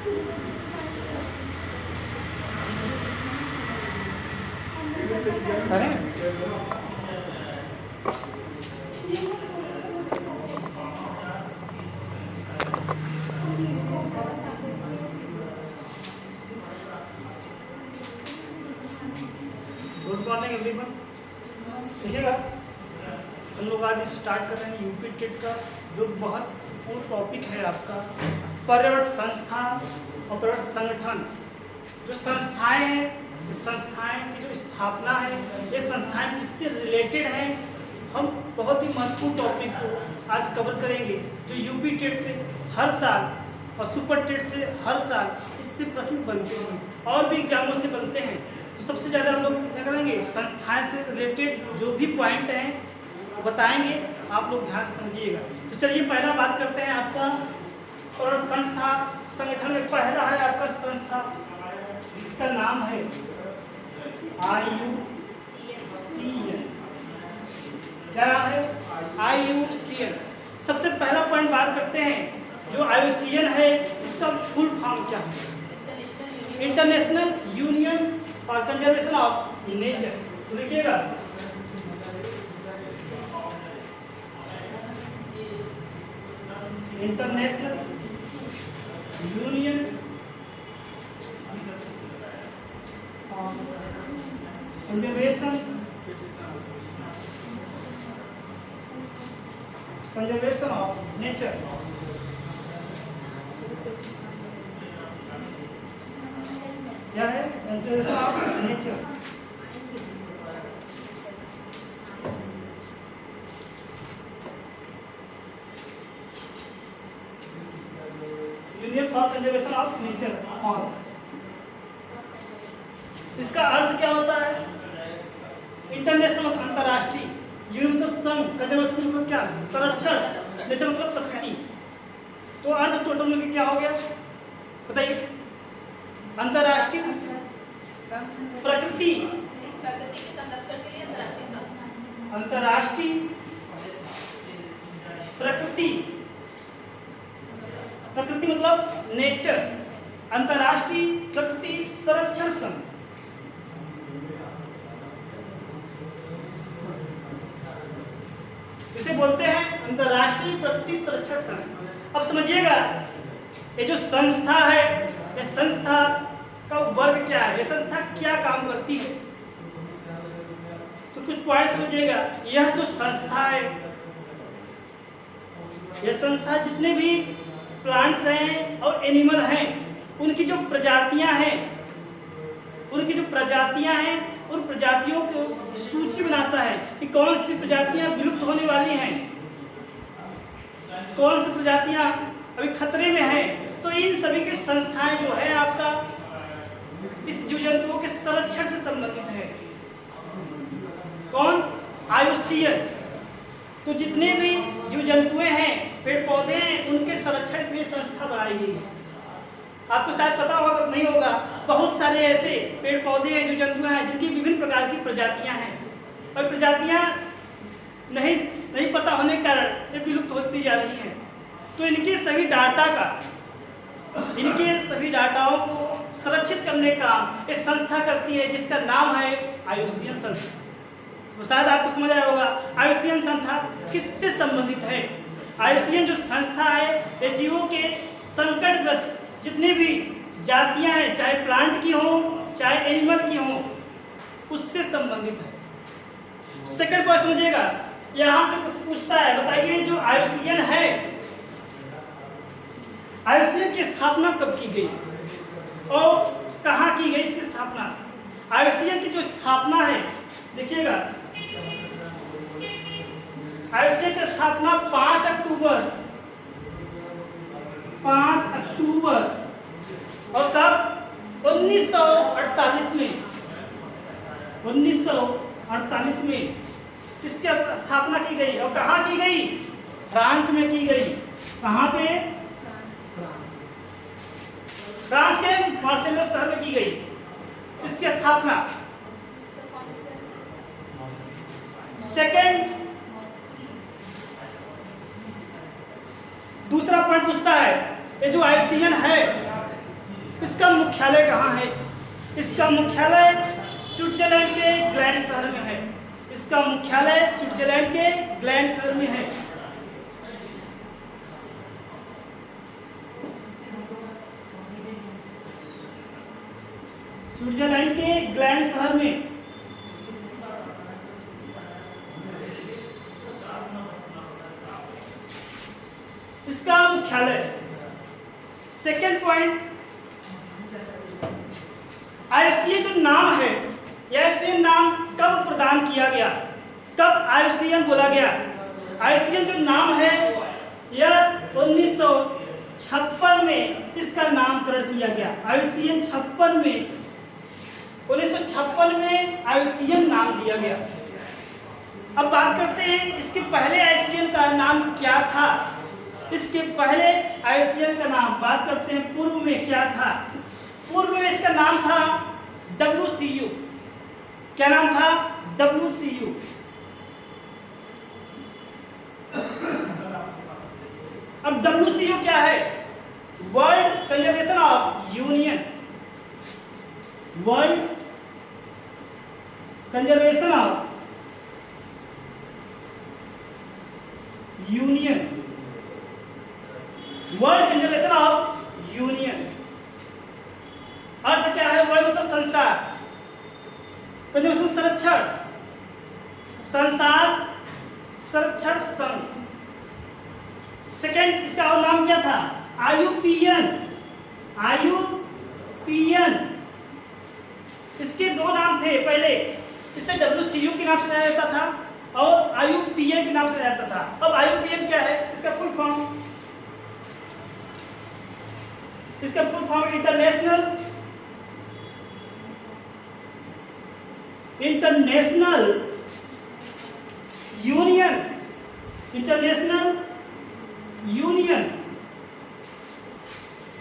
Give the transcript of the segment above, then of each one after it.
अरे good morning everyone. देखिएगा हम लोग आज स्टार्ट कर रहे हैं यूपी टेट का जो बहुत पूर्ण टॉपिक है आपका पर्यावरण संस्था और पर्यावरण संगठन। जो संस्थाएं हैं, इस संस्थाएं की जो स्थापना है, ये संस्थाएं किससे रिलेटेड हैं, हम बहुत ही महत्वपूर्ण टॉपिक को आज कवर करेंगे जो यूपी टेट से हर साल और सुपर टेट से हर साल इससे प्रश्न बनते हैं और भी एग्जामों से बनते हैं। तो सबसे ज़्यादा हम लोग क्या करेंगे, संस्थाएं से रिलेटेड जो भी पॉइंट हैं वो बताएंगे, आप लोग ध्यान समझिएगा। तो चलिए पहला बात करते हैं आपका और संस्था संगठन में पहला है आपका संस्था जिसका नाम है IUCN। क्या नाम है? IUCN। सबसे पहला पॉइंट बात करते हैं जो IUCN है इसका फुल फॉर्म क्या है? इंटरनेशनल यूनियन और कंजर्वेशन ऑफ नेचर। तो लिखिएगा international union of conservation of nature. क्या है? Conservation of nature. Union for conservation of nature. और इसका अर्थ क्या होता है? इंटरनेशनल मतलब अंतर्राष्ट्रीय, यूनियन मतलब संघ, कंजर्वेशन मतलब क्या? संरक्षण, नेचर मतलब प्रकृति। तो अर्थ टोटल मिलकर क्या हो गया बताइए? अंतर्राष्ट्रीय प्रकृति, अंतर्राष्ट्रीय प्रकृति, प्रकृति मतलब नेचर, अंतर्राष्ट्रीय प्रकृति संरक्षण संघ। इसे बोलते हैं अंतर्राष्ट्रीय प्रकृति संरक्षण संघ। अब समझिएगा ये जो संस्था है, ये संस्था का वर्ग क्या है, ये संस्था क्या काम करती है, तो कुछ पॉइंट समझिएगा। यह जो संस्था है, यह संस्था जितने भी प्लांट्स हैं और एनिमल हैं उनकी जो प्रजातियां हैं, उनकी जो प्रजातियां हैं उन प्रजातियों को सूची बनाता है कि कौन सी प्रजातियां विलुप्त होने वाली हैं, कौन सी प्रजातियां अभी खतरे में हैं। तो इन सभी की संस्थाएं जो है आपका इस जीव जंतुओं के संरक्षण से संबंधित है। कौन? IUCN। तो जितने भी जीव जंतुएं हैं, पेड़ पौधे हैं, उनके संरक्षण के लिए संस्था बनाई गई है। आपको शायद पता होगा, नहीं होगा, बहुत सारे ऐसे पेड़ पौधे हैं, जीव जंतुएं हैं जिनकी विभिन्न प्रकार की प्रजातियां हैं और प्रजातियां नहीं पता होने के कारण ये विलुप्त होती जा रही हैं। तो इनके सभी डाटाओं को संरक्षित करने का एक संस्था करती है जिसका नाम है IUCN संस्था। तो शायद आपको समझ आया होगा IUCN संस्था किससे संबंधित है। IUCN जो संस्था है ये जीवों के संकटग्रस्त जितनी भी जातियां हैं, चाहे प्लांट की हो चाहे एनिमल की हो, उससे संबंधित है। सेकंड पॉइंट समझिएगा, यहां से पूछता है बताइए जो IUCN है, IUCN की स्थापना कब की गई और कहाँ की गई इसकी स्थापना? IUCN की जो स्थापना है देखिएगा, IUCN की स्थापना 5 अक्टूबर और कब? 1948 में। 1948 में इसकी स्थापना की गई और कहाँ की गई? फ्रांस में की गई। कहाँ पे? फ्रांस के मार्सेलो शहर में की गई इसकी स्थापना। सेकंड, दूसरा पॉइंट पूछता है ये जो IUCN है इसका मुख्यालय कहाँ है? इसका मुख्यालय स्विट्जरलैंड के ग्लैंड शहर में है। इसका मुख्यालय स्विट्जरलैंड के ग्लैंड शहर में है। स्विट्जरलैंड के ग्लैंड शहर में। इसका मुख्यालय। सेकेंड पॉइंट, आईयूसीएन जो नाम है, यह आईयूसीएन नाम कब प्रदान किया गया? कब आईयूसीएन बोला गया? आईयूसीएन जो नाम है यह 1956 में इसका नामकरण किया गया। आईयूसीएन 1956 में आईयूसीएन नाम दिया गया। अब बात करते हैं इसके पहले आईयूसीएन का नाम क्या था। इसके पहले आईयूसीएन का नाम बात करते हैं, पूर्व में क्या था? पूर्व में इसका नाम था WCU। क्या नाम था? WCU। अब WCU क्या है? World conservation of union. World conservation of union. World conservation of union अर्थ क्या है? वर्ल्ड मतलब संसार, कंजर्वेशन संरक्षण, संसार संरक्षण संघ। सेकेंड इसका और नाम क्या था? IUPN। IUPN इसके दो नाम थे पहले, इसे WCU के नाम से जाना जाता था और IUPN के नाम से जाना जाता था। अब IUPN क्या है? इसका full form, international union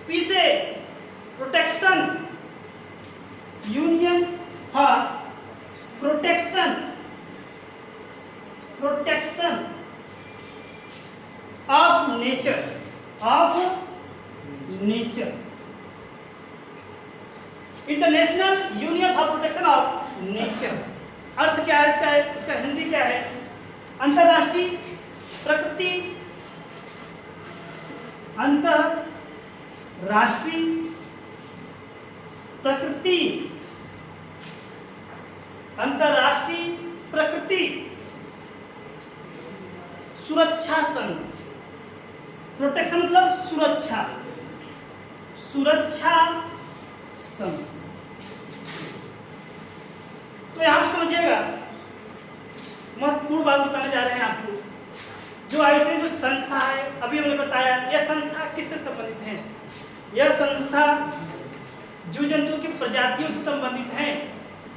P से protection, union for protection of nature. International union for protection of nature अर्थ क्या है इसका हिंदी क्या है? अंतरराष्ट्रीय प्रकृति सुरक्षा संघ। प्रोटेक्शन मतलब सुरक्षा संघ। तो यहां पे समझिएगा, महत्वपूर्ण बात बताने जा रहे हैं आपको। जो आईयूसीएन जो संस्था है, अभी हमने बताया, यह संस्था किससे संबंधित है? यह संस्था जीव जंतुओं की प्रजातियों से संबंधित है।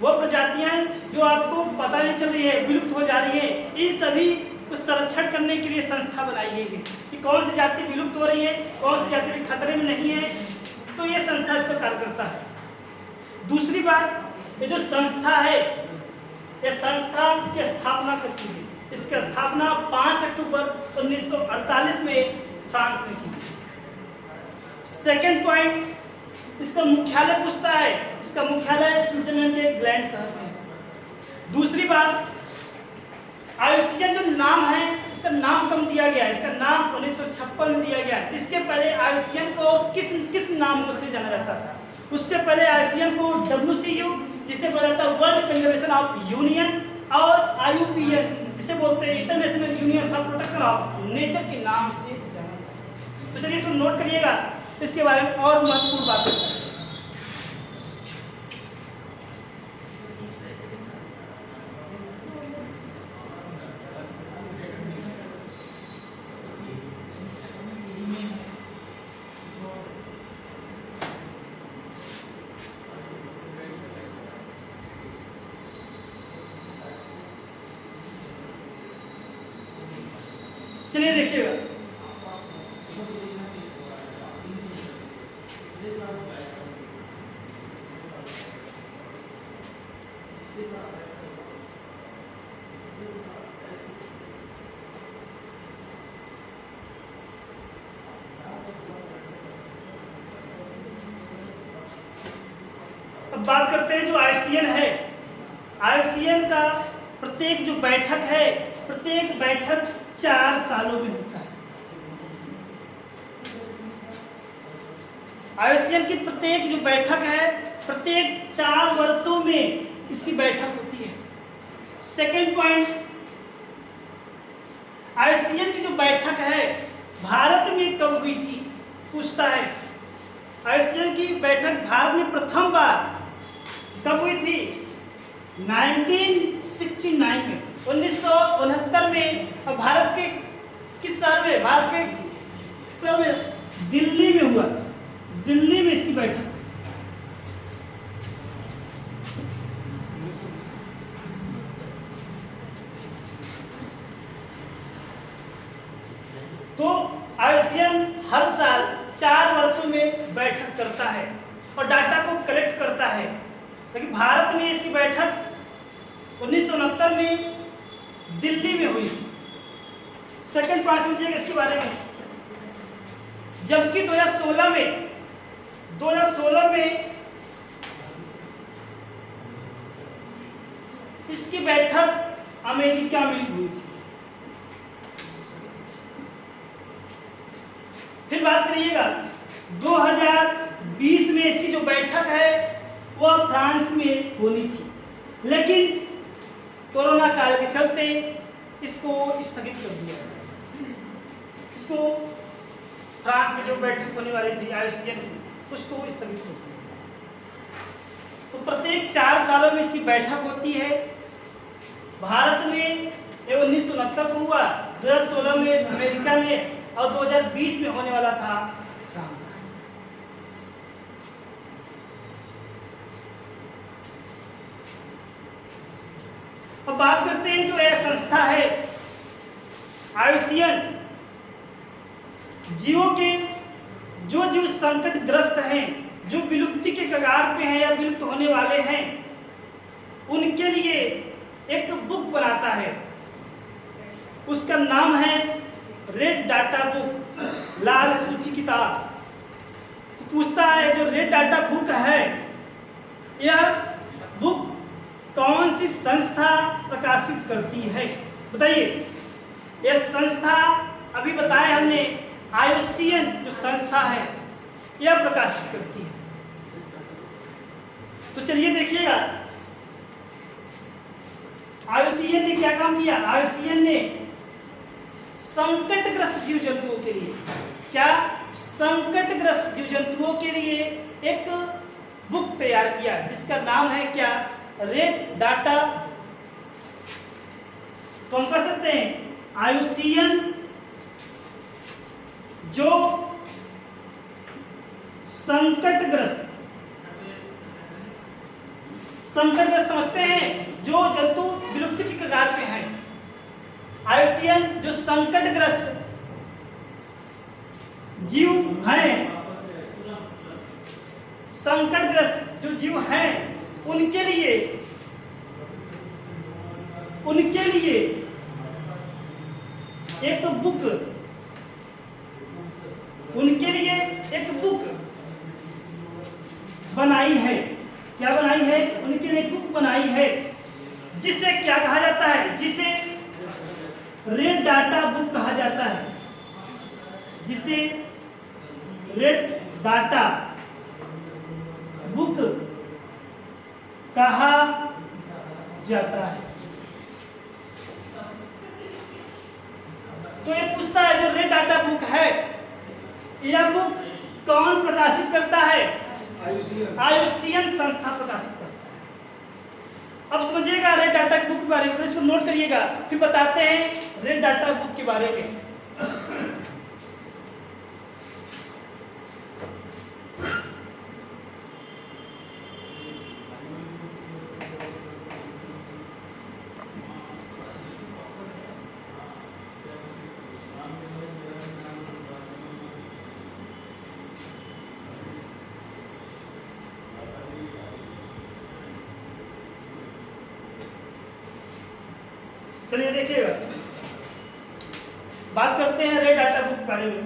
वह प्रजातियां जो आपको पता नहीं चल रही है, विलुप्त हो जा रही है, इन सभी को संरक्षण करने के लिए संस्था बनाई गई है कि कौन सी जाति विलुप्त हो रही है, कौन सी जाति भी खतरे में नहीं है, तो ये संस्था इस पर कार्य करता है। दूसरी बात, ये जो संस्था है, ये संस्था की स्थापना करती है। इसकी स्थापना 5 अक्टूबर 1948 में फ्रांस में की। सेकेंड पॉइंट, इसका मुख्यालय पूछता है, इसका मुख्यालय स्विट्जरलैंड के ग्लैंड शहर में है। दूसरी बात, आईयूसीएन जो नाम है, इसका नाम कब दिया गया? इसका नाम 1956 में दिया गया। इसके पहले आईयूसीएन को किस नाम से जाना जाता था? उसके पहले आईयूसीएन को WCU जिसे बोला जाता है वर्ल्ड कंजर्वेशन ऑफ यूनियन, और IUPN जिसे बोलते हैं international union for protection of nature के नाम से जाना जाता है। तो चलिए इसको नोट करिएगा, इसके बारे में और महत्वपूर्ण बातें। चलिए देखिएगा, अब बात करते हैं जो IUCN है। IUCN का प्रत्येक जो बैठक है, प्रत्येक बैठक 4 सालों में होता है। IUCN की प्रत्येक जो बैठक है, प्रत्येक 4 वर्षों में इसकी बैठक होती है। सेकेंड पॉइंट, IUCN की जो बैठक है भारत में कब हुई थी, पूछता है। IUCN की बैठक भारत में प्रथम बार कब हुई थी? 1969 में, 1969 में। और भारत के किस शहर में? भारत के किस शहर में? दिल्ली में हुआ। दिल्ली में इसकी बैठक। तो IUCN हर साल 4 वर्षों में बैठक करता है और डाटा को कलेक्ट करता है। लेकिन भारत में इसकी बैठक 1969 में दिल्ली में हुई। सेकंड पॉइंट समझिएगा इसके बारे में। जबकि 2016 में इसकी बैठक अमेरिका में हुई थी। फिर बात करिएगा 2020 में इसकी जो बैठक है वह फ्रांस में होनी थी, लेकिन कोरोना काल के चलते इसको स्थगित कर दिया। इसको फ्रांस में जो बैठक होने वाली थी IUCN की, उसको स्थगित कर दिया। तो प्रत्येक 4 सालों में इसकी बैठक होती है। भारत में 1969 को हुआ, 2016 में अमेरिका में, और 2020 में होने वाला था फ्रांस। अब बात करते हैं जो यह संस्था है IUCN, जीवों के जो जीव संकटग्रस्त हैं, जो विलुप्ति के कगार पे हैं या विलुप्त होने वाले हैं, उनके लिए एक बुक बनाता है। उसका नाम है रेड डाटा बुक, लाल सूची किताब। तो पूछता है जो रेड डाटा बुक है, यह बुक कौन सी संस्था प्रकाशित करती है? बताइए। यह संस्था अभी बताया हमने, IUCN जो संस्था है यह प्रकाशित करती है। तो चलिए देखिएगा IUCN ने क्या काम किया। IUCN ने संकटग्रस्त जीव जंतुओं के लिए, क्या संकटग्रस्त जीव जंतुओं के लिए एक बुक तैयार किया जिसका नाम है क्या? Red data. तो हम कह सकते हैं IUCN जो संकटग्रस्त समझते हैं, जो जंतु विलुप्ति की कगार पे हैं। IUCN जो संकटग्रस्त जीव हैं, संकटग्रस्त जो जीव हैं उनके लिए एक बुक, उनके लिए एक बुक बनाई है। क्या बनाई है? उनके लिए एक बुक बनाई है जिसे क्या कहा जाता है? जिसे रेड डाटा बुक कहा जाता है, जिसे रेड डाटा बुक कहा जाता है। तो ये पूछता है जो रेड डाटा बुक है, यह बुक कौन प्रकाशित करता है? IUCN संस्था प्रकाशित करता है। अब समझिएगा रेड डाटा बुक के बारे में, इसको नोट करिएगा, फिर बताते हैं रेड डाटा बुक के बारे में। चलिए देखिएगा, बात करते हैं रेड डाटा बुक के बारे में।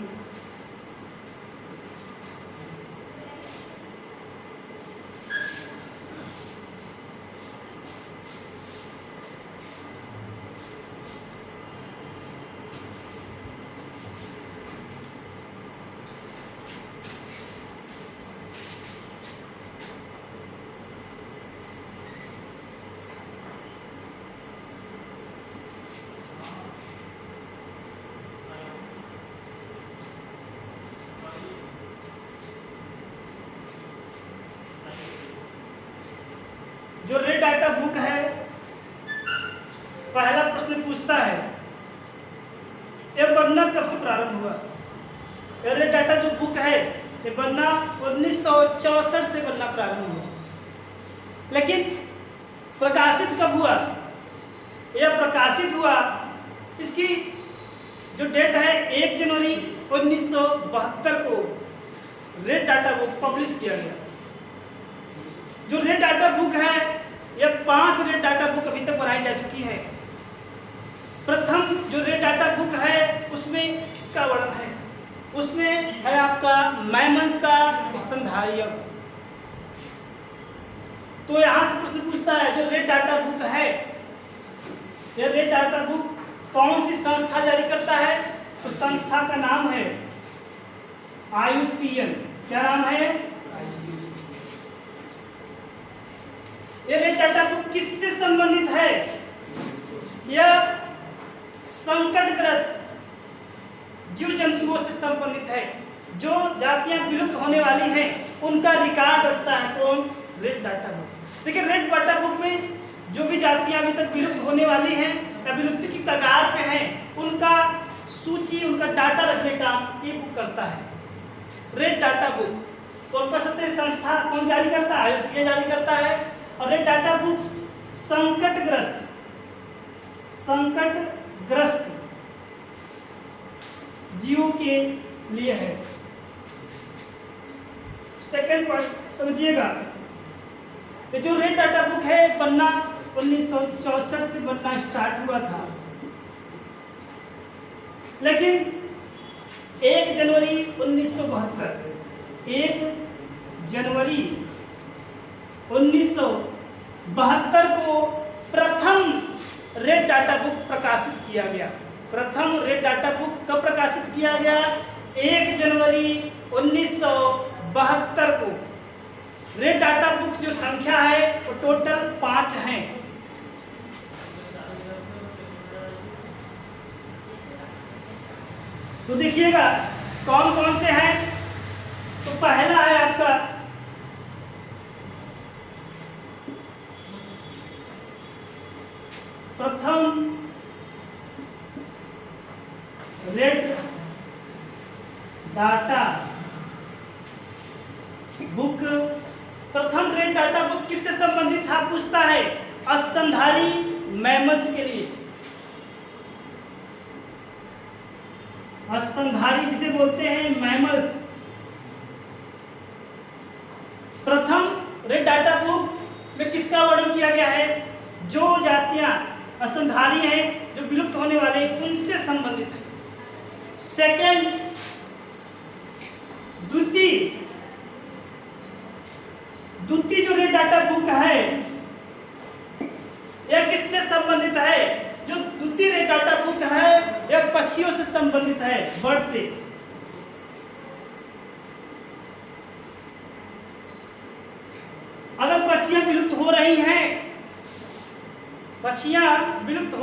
बुक है, पहला प्रश्न पूछता है ये बनना कब से प्रारंभ हुआ। रेड डाटा जो बुक है ये बनना 1964 से बनना प्रारंभ हुआ, लेकिन प्रकाशित कब हुआ? यह प्रकाशित हुआ, इसकी जो डेट है 1 जनवरी 1972 को रेड डाटा बुक पब्लिश किया गया। जो रेड डाटा बुक है यह 5 रेड डाटा बुक अभी तक बनाई जा चुकी है। प्रथम जो रेड डाटा बुक है उसमें किसका वर्णन है? उसमें है आपका मैमल्स का स्तनधारी अंग। तो यहां से प्रश्न पूछता है जो रेड डाटा बुक है, यह रेड डाटा बुक कौन सी संस्था जारी करता है? तो संस्था का नाम है IUCN। क्या नाम है? ये रेड डाटा बुक किससे संबंधित है? यह संकटग्रस्त जीव जंतुओं से संबंधित है। जो जातियां विलुप्त होने वाली हैं उनका रिकॉर्ड रखता है कौन? Red data book. देखिए रेड डाटा बुक में जो भी जातियां अभी तक विलुप्त होने वाली हैं या विलुप्ति की कगार पे हैं उनका सूची, उनका डाटा रखने का ये बुक करता है। रेड डाटा बुक कौन कर सकते हैं? संस्था कौन जारी करता है? IUCN जारी करता है। और रेड डाटा बुक संकटग्रस्त जीवों के लिए है। सेकंड पॉइंट समझिएगा, ये जो रेड डाटा बुक है बनना 1964 से बनना स्टार्ट हुआ था, लेकिन 1 जनवरी 1972 को प्रथम रेड डाटा बुक प्रकाशित किया गया। प्रथम रेड डाटा बुक कब प्रकाशित किया गया? 1 जनवरी 1972 को। रेड डाटा बुक्स जो संख्या है वो टोटल 5 हैं। तो देखिएगा कौन कौन से हैं। तो पहला है आपका प्रथम रेड डाटा बुक। प्रथम रेड डाटा बुक किससे संबंधित था पूछता है? स्तनधारी मैमल्स के लिए। स्तनधारी जिसे बोलते हैं मैमल्स। प्रथम रेड डाटा बुक में किसका वर्णन किया गया है? जो जातियां स्तनधारी हैं जो विलुप्त होने वाले उनसे संबंधित है। सेकंड द्वितीय जो रेड डाटा बुक है यह किससे संबंधित है? जो द्वितीय रेड डाटा बुक है यह पक्षियों से संबंधित है, बर्ड से। अगर पक्षियां विलुप्त हो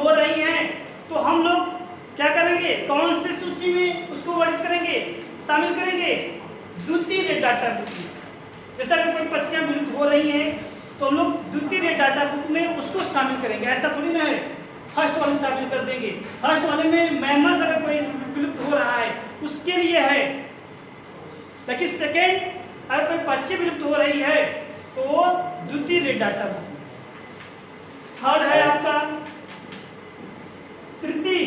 रही हैं, तो हम लोग क्या करेंगे? कौन से सूची में उसको वर्णित करेंगे, शामिल करेंगे? द्वितीय रेड डाटा बुक में। जैसा अगर कोई पक्षियां विलुप्त हो रही हैं तो हम लोग द्वितीय रेड डाटा बुक में उसको शामिल करेंगे। ऐसा थोड़ी ना है फर्स्ट वाले में शामिल कर देंगे। फर्स्ट वाले में मैमल्स अगर कोई विलुप्त हो रहा है उसके लिए है, लेकिन सेकेंड अगर कोई पक्षी विलुप्त हो रही है तो वो द्वितीय रेड डाटा बुक। थर्ड है आपका तृतीय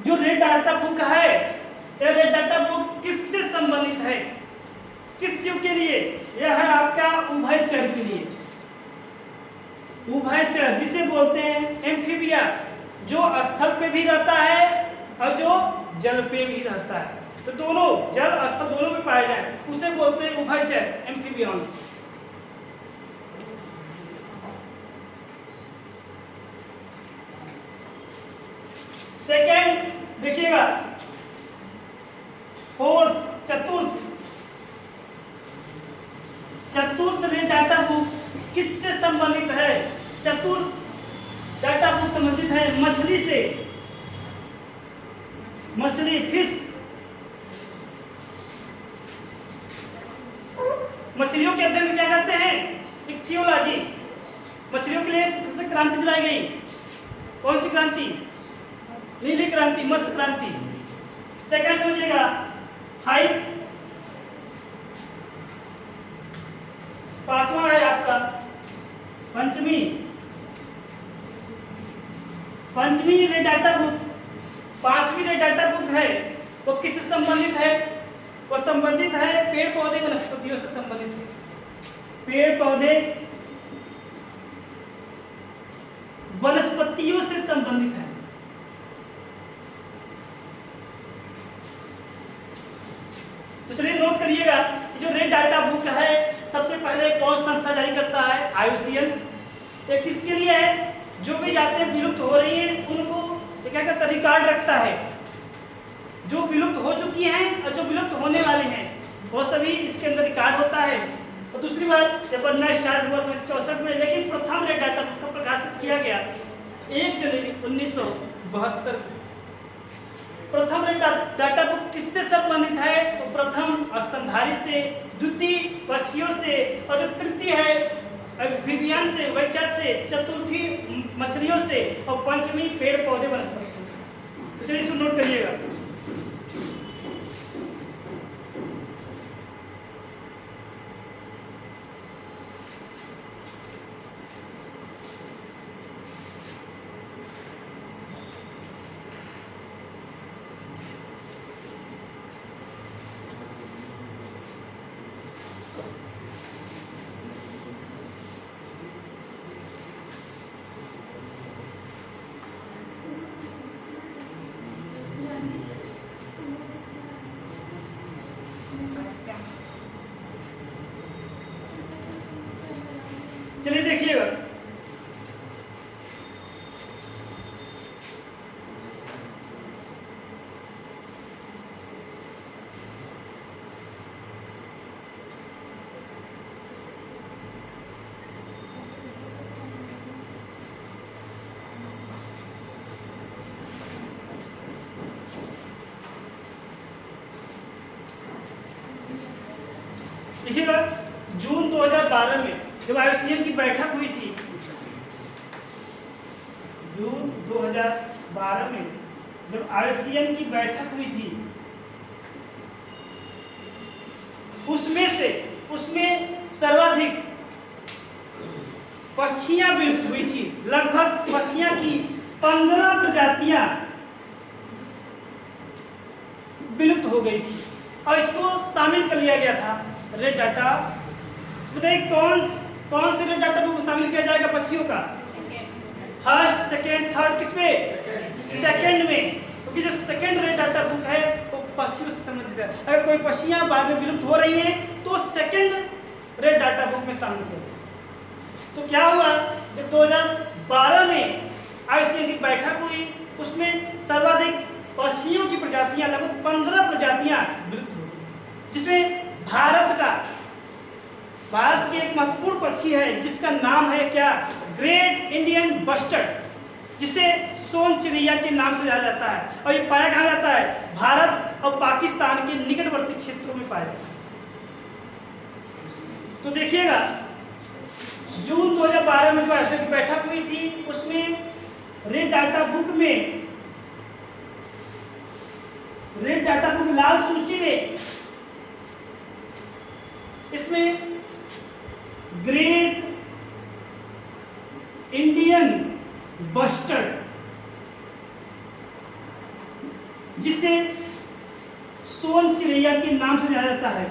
जो रेड डाटा बुक है, यह रेड डाटा बुक किससे संबंधित है? किस जीव के लिए? यह है आपका उभयचर के लिए। उभयचर जिसे बोलते हैं एम्फीबिया, जो स्थल पे भी रहता है और जो जल पे भी रहता है। तो दोनों जल स्थल दोनों पे पाए जाए उसे बोलते हैं उभयचर एम्फीबियंस। सेकेंड देखिएगा, चतुर्थ रेड डाटा बुक किससे संबंधित है? चतुर्थ डाटा बुक संबंधित है मछली से। मछली, फिश, मछलियों के अध्ययन में क्या करते हैं? एक थियोलॉजी, मछलियों के लिए किसने क्रांति चलाई गई? कौन सी क्रांति? नीली क्रांति, मत्स्य क्रांति। सेकंड समझिएगा, हाई। पांचवा है आपका पंचमी रेड डाटा बुक। पांचवी रेड डाटा बुक है वो किससे संबंधित है? वो संबंधित है पेड़ पौधे वनस्पतियों से संबंधित है। पेड़ पौधे वनस्पतियों से संबंधित है। तो चलिए नोट करिएगा, जो रेड डाटा बुक है सबसे पहले कौन संस्था जारी करता है? IUCN। ये किसके लिए है? जो भी जातें विलुप्त हो रही हैं उनको ये क्या करता है? रिकॉर्ड रखता है। जो विलुप्त हो चुकी हैं और जो विलुप्त होने वाले हैं वो सभी इसके अंदर रिकॉर्ड होता है। और दूसरी बात, जब बनना स्टार्ट हुआ था 64 में, लेकिन प्रथम रेड डाटा बुक का प्रकाशित किया गया 1 जनवरी 1972। प्रथम रेड डाटा बुक किससे संबंधित है? तो प्रथम स्तनधारी से, द्वितीय पक्षियों से, और जो तृतीय है एम्फीबियन से, उभयचर से, चतुर्थी मछलियों से, और पंचमी पेड़ पौधे वनस्पतियों से। तो चलिए इसको नोट करिएगा। चलिए देखिएगा, देखिएगा जून 2012 में जब IUCN की बैठक हुई थी, जून 2012 में जब IUCN की बैठक हुई थी, उसमें सर्वाधिक पक्षियां विलुप्त हुई थी। लगभग पक्षियां की 15 प्रजातियां विलुप्त हो गई थी और इसको शामिल कर लिया गया था रेड डाटा। बताइए कौन से रेड डाटा बुक में शामिल किया जाएगा पक्षियों का? फर्स्ट, सेकेंड, थर्ड, किसमें? सेकेंड में, क्योंकि जो सेकेंड रेड डाटा बुक है वो पक्षियों से संबंधित है। अगर कोई पक्षियां बाद में विलुप्त हो रही हैं तो सेकेंड रेड डाटा बुक में शामिल किया। तो क्या हुआ, जब 2012 में IUCN की बैठक हुई, उसमें सर्वाधिक पक्षियों की प्रजातियां, लगभग 15 प्रजातियां विलुप्त हो गई, जिसमें भारत के एक महत्वपूर्ण पक्षी है जिसका नाम है क्या? ग्रेट इंडियन बस्टर्ड, जिसे सोन चिड़ैया के नाम से जाना जाता है। और ये पाया कहाँ जाता है? भारत और पाकिस्तान के निकटवर्ती क्षेत्रों में पाया जाता है। तो देखिएगा जून 2012 में जो IUCN की बैठक हुई थी, उसमें रेड डाटा बुक लाल सूची में इसमें ग्रेट इंडियन बस्टर्ड, जिसे सोन चिड़ैया के नाम से जाना जाता है,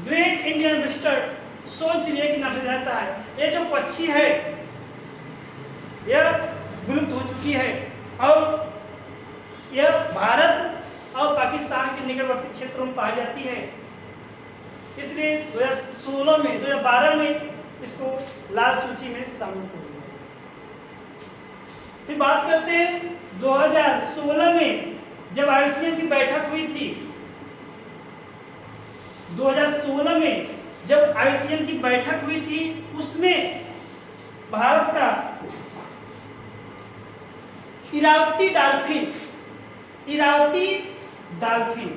ग्रेट इंडियन बस्टर्ड सोन चिड़ैया के नाम से जाना जाता है। ये जो पक्षी है यह विलुप्त हो चुकी है और यह भारत और पाकिस्तान के निकटवर्ती क्षेत्रों में पाई जाती है। इसलिए 2012 में इसको लाल सूची में शामिल कर दिया। फिर बात करते हैं 2016 में जब IUCN की बैठक हुई थी। 2016 में जब IUCN की बैठक हुई थी, उसमें भारत का इरावती डॉल्फिन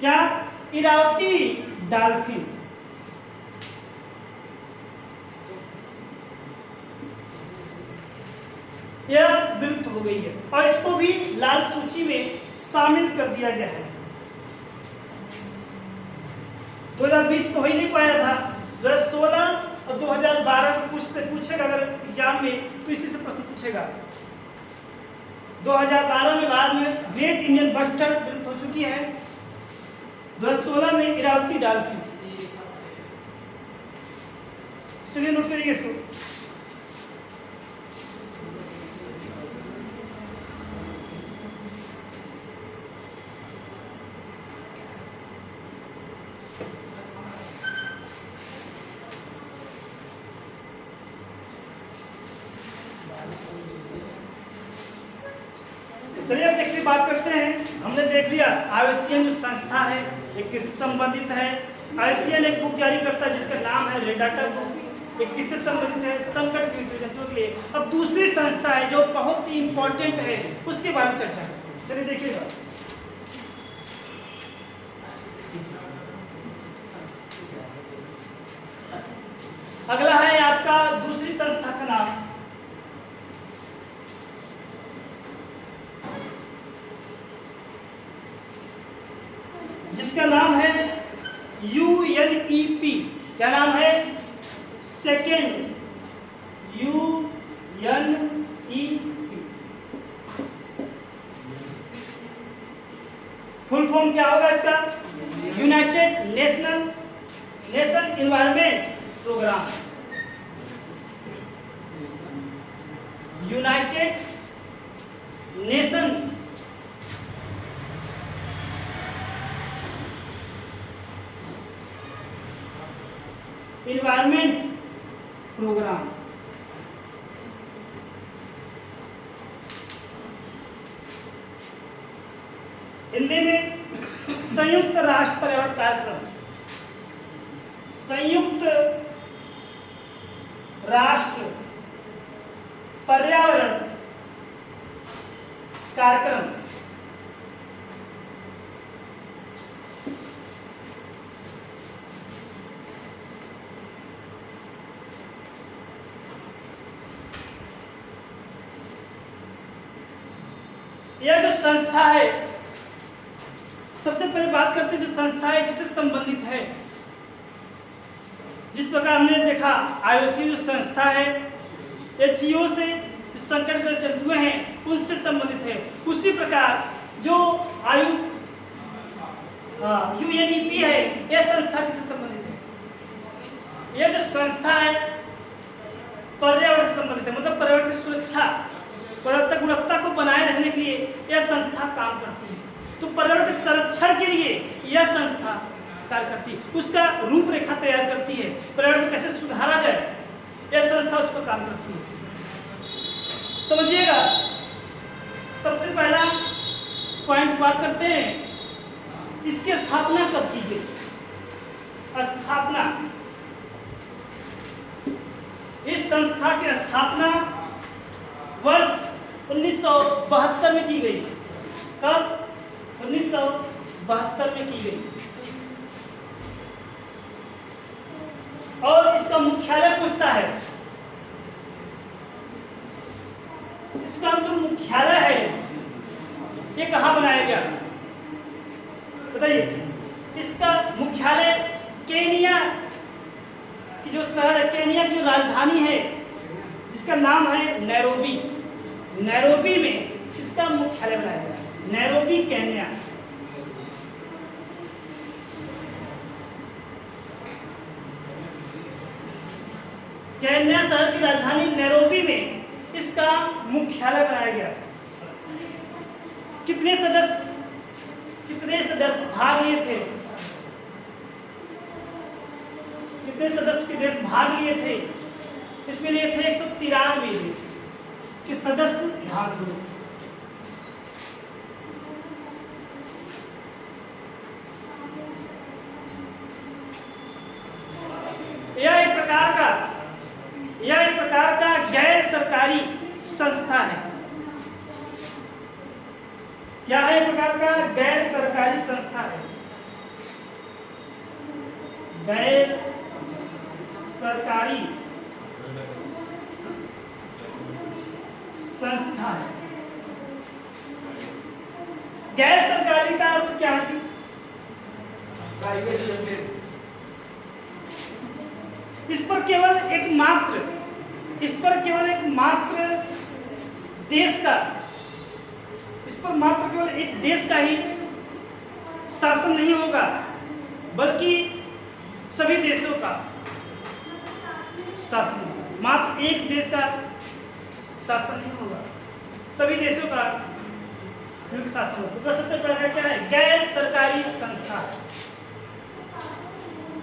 क्या? इरावती डॉल्फिन। यह विलुप्त हो गई है और इसको भी लाल सूची में शामिल कर दिया गया है। 2020 तो हो ही नहीं पाया था, 2016 और 2012 को पूछेगा अगर एग्जाम में तो इसी से प्रश्न पूछेगा। 2012 में बाद में ग्रेट इंडियन बस्टर्ड विलुप्त हो चुकी है, 2016 में इरावती डॉल्फिन। चलिए नोट करिए इसको। चलिए अब देखिए बात करते हैं। हमने देख लिया आईयूसीएन जो संस्था है ये किससे संबंधित है। आईयूसीएन एक बुक जारी करता है जिसका नाम है रेड डाटा बुक। ये किससे संबंधित है? संकट के जीव जंतुओं के लिए। अब दूसरी संस्था है जो बहुत ही इंपॉर्टेंट है, उसके बारे में चर्चा है। चलिए देखिएगा। अगला है आपका दूसरी संस्था का नाम, जिसका नाम है UNEP। क्या नाम है? Second UNEP। फुल फॉर्म क्या होगा इसका? United Nation Environment Programme. United Nation Environment Programme. Hindi में संयुक्त राष्ट्र पर्यावरण कार्यक्रम। संयुक्त राष्ट्र पर्यावरण कार्यक्रम। यह जो संस्था है, सबसे पहले बात करते हैं जो संस्था है किससे संबंधित है। जिस प्रकार हमने देखा आईयूसीएन जो संस्था है ये जीवों से, संकटग्रस्त जंतु हैं उनसे संबंधित है। उसी प्रकार जो UNEP है यह संस्था किससे संबंधित है? यह जो संस्था है पर्यावरण से संबंधित है, मतलब पर्यावरण की सुरक्षा, पर्यावरण गुणवत्ता को बनाए रखने के लिए यह संस्था काम करती है। तो पर्यावरण के संरक्षण के लिए यह संस्था कार्य करती है, उसका रूपरेखा तैयार करती है, पर्यावरण को कैसे सुधारा जाए यह संस्था उस पर काम करती है। समझिएगा। सबसे पहला पॉइंट बात करते हैं, इसकी स्थापना कब की गई? स्थापना, इस संस्था की स्थापना वर्ष 1972 में की गई। कब? 1972 में की गई। और इसका मुख्यालय पूछता है, इसका जो मुख्यालय है ये कहाँ बनाया गया? बताइए। इसका मुख्यालय केनिया की जो शहर है, केनिया की जो राजधानी है जिसका नाम है नैरोबी, नैरोबी में इसका मुख्यालय बनाया गया। Nairobi Kenya. केन्या शहर की राजधानी नैरोबी में इसका मुख्यालय बनाया गया। कितने सदस्य भाग लिए थे? कितने सदस्य के देश भाग लिए थे? इसमें लिए थे 193 देश के सदस्य भाग लिए। यह एक प्रकार का गैर सरकारी संस्था है। क्या है? एक प्रकार का गैर सरकारी संस्था है। गैर सरकारी संस्था है। गैर सरकारी का अर्थ क्या है जी? इस पर केवल एक मात्र देश का, इस पर मात्र केवल एक देश का ही शासन नहीं होगा, बल्कि सभी देशों का शासन होगा। मात्र एक देश का शासन नहीं होगा, सभी देशों का मिलकर शासन होगा। तो सबसे पहला क्या है? गैर सरकारी संस्था।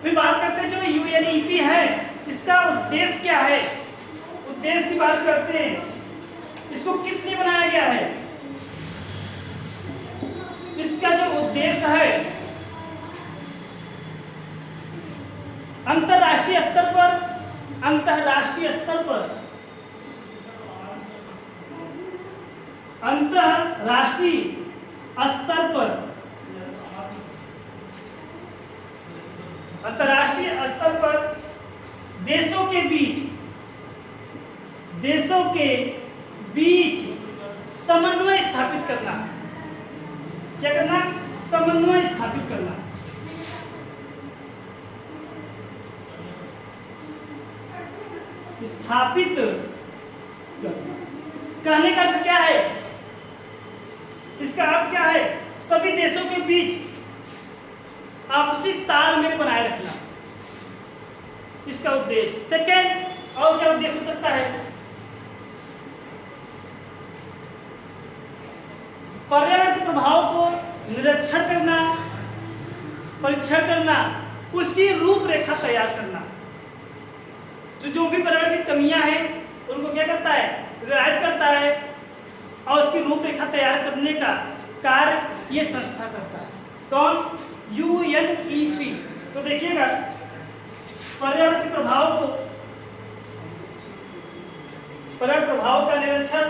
फिर बात करते हैं जो यूएनईपी है, इसका उद्देश्य क्या है? उद्देश्य की बात करते हैं। इसको किस लिए बनाया गया है? इसका जो उद्देश्य है, अंतरराष्ट्रीय स्तर पर अंतरराष्ट्रीय स्तर पर देशों के बीच समन्वय स्थापित करना। क्या करना? समन्वय स्थापित करना। स्थापित करना। कहने का अर्थ क्या है? इसका अर्थ क्या है? सभी देशों के बीच आपसी तालमेल बनाए रखना, इसका उद्देश्य। सेकेंड, और क्या उद्देश्य हो सकता है? पर्यावरण के प्रभाव को निरीक्षण करना, परीक्षण करना, उसकी रूपरेखा तैयार करना। तो जो भी पर्यावरण की कमियां हैं उनको क्या करता है? रियलाइज करता है और उसकी रूपरेखा तैयार करने का कार्य ये संस्था करता है। कौन? यूएनईपी। तो देखिएगा, पर्यावरण के प्रभाव को, पर्यावरण प्रभाव का निरीक्षण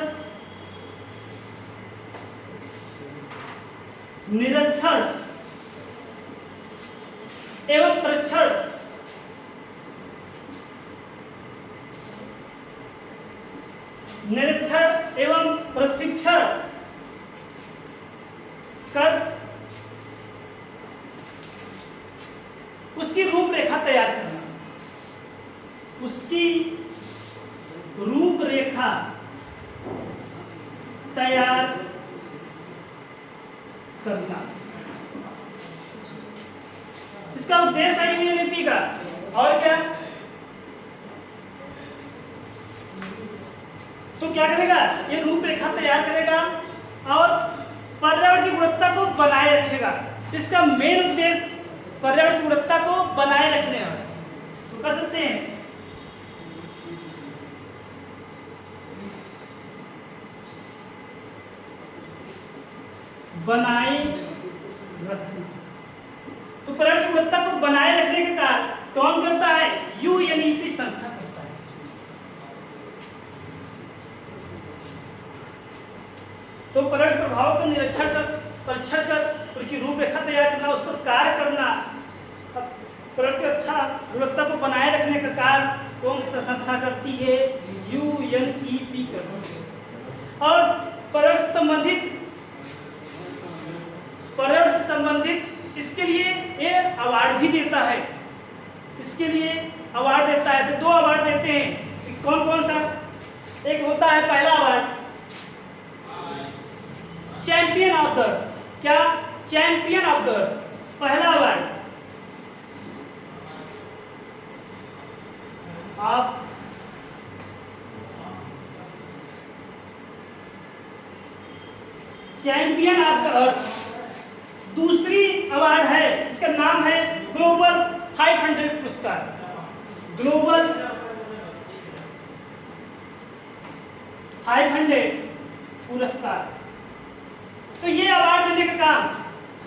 एवं परीक्षण प्रशिक्षण कर उसकी रूपरेखा तैयार करना, उसकी रूपरेखा तैयार करना, इसका उद्देश्य है यूएनईपी का। और क्या? तो क्या करेगा? ये रूपरेखा तैयार करेगा और पर्यावरण की गुणवत्ता को बनाए रखेगा। इसका मेन उद्देश्य पर्यावरण की गुणवत्ता को बनाए रखने है। तो कह सकते हैं बनाए रखना। तो पर्यावरण की गुणवत्ता को बनाए रखने का कार्य कौन करता है? यूएनईपी संस्था करता है। तो पर्यावरण प्रभाव का निरीक्षण कर, परीक्षण कर, उनकी रूपरेखा तैयार करना, उस पर कार्य करना, पर्यावरण की अच्छा गुणवत्ता को बनाए रखने का कार्य कौन सा संस्था करती है? यूएनईपी करती है। और पर्यावरण से संबंधित इसके लिए ये अवार्ड भी देता है। इसके लिए अवार्ड देता है। तो दो अवार्ड देते हैं। कौन कौन सा? एक होता है पहला award champion of the earth. क्या? चैंपियन ऑफ द अर्थ, पहला अवार्ड। आप चैंपियन ऑफ द अर्थ। दूसरी अवार्ड है जिसका नाम है ग्लोबल 500 पुरस्कार। ग्लोबल 500 पुरस्कार। तो ये अवार्ड देने का काम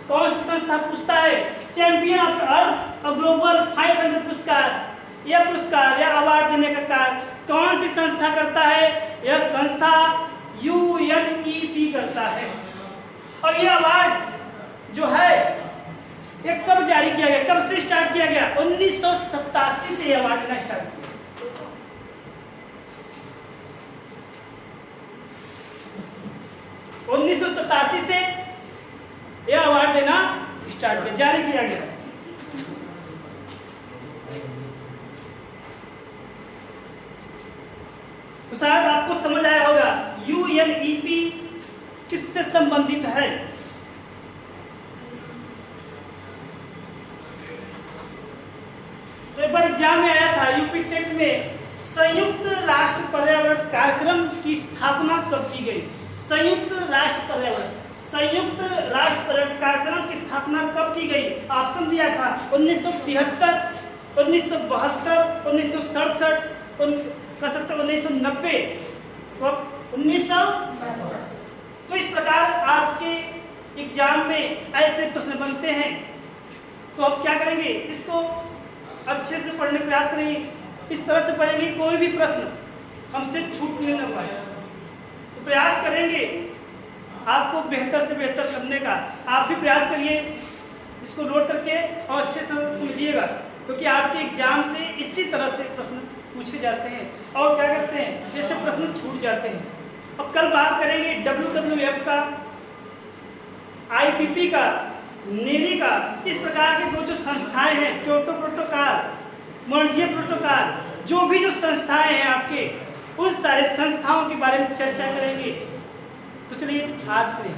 कौन सी संस्था पूछता है? चैंपियन ऑफ द अर्थ और ग्लोबल 500 पुरस्कार। यह पुरस्कार या अवार्ड देने का कार्य कौन सी संस्था करता है? यह संस्था यूएनईपी करता है। और यह अवार्ड जो है ये कब जारी किया गया, कब से स्टार्ट किया गया? 1987 से अवार्ड देना स्टार्ट किया। 1987 से यह अवार्ड देना स्टार्ट किया, जारी किया गया। तो शायद आपको समझ आया होगा यूएनईपी किससे संबंधित है। तो एक बार एग्जाम में आया था यूपी टेट में, संयुक्त राष्ट्र पर्यावरण कार्यक्रम की स्थापना कब की गई? संयुक्त राष्ट्र पर्यावरण कार्यक्रम की स्थापना कब की गई? ऑप्शन दिया था 1973, 1972, 1967, 1990, 1900। तो इस प्रकार आपके एग्जाम में ऐसे प्रश्न बनते हैं। तो अब क्या करेंगे, इसको अच्छे से पढ़ने का प्रयास करेंगे। इस तरह से पढ़ेंगे कोई भी प्रश्न हमसे छूटने न पाए। तो प्रयास करेंगे आपको बेहतर से बेहतर करने का। आप भी प्रयास करिए, इसको नोट करके और अच्छे तरह से समझिएगा, क्योंकि आपके एग्जाम से इसी तरह से प्रश्न पूछे जाते हैं और क्या करते हैं, जैसे प्रश्न छूट जाते हैं। अब कल बात करेंगे WWF का, IPP का, नेरी का, इस प्रकार के जो संस्थाएं हैं, क्योटो प्रोटोकॉल, मॉन्ट्रियल प्रोटोकॉल, जो भी जो संस्थाएं हैं आपके, उन सारे संस्थाओं के बारे में चर्चा करेंगे। तो चलिए आज करें।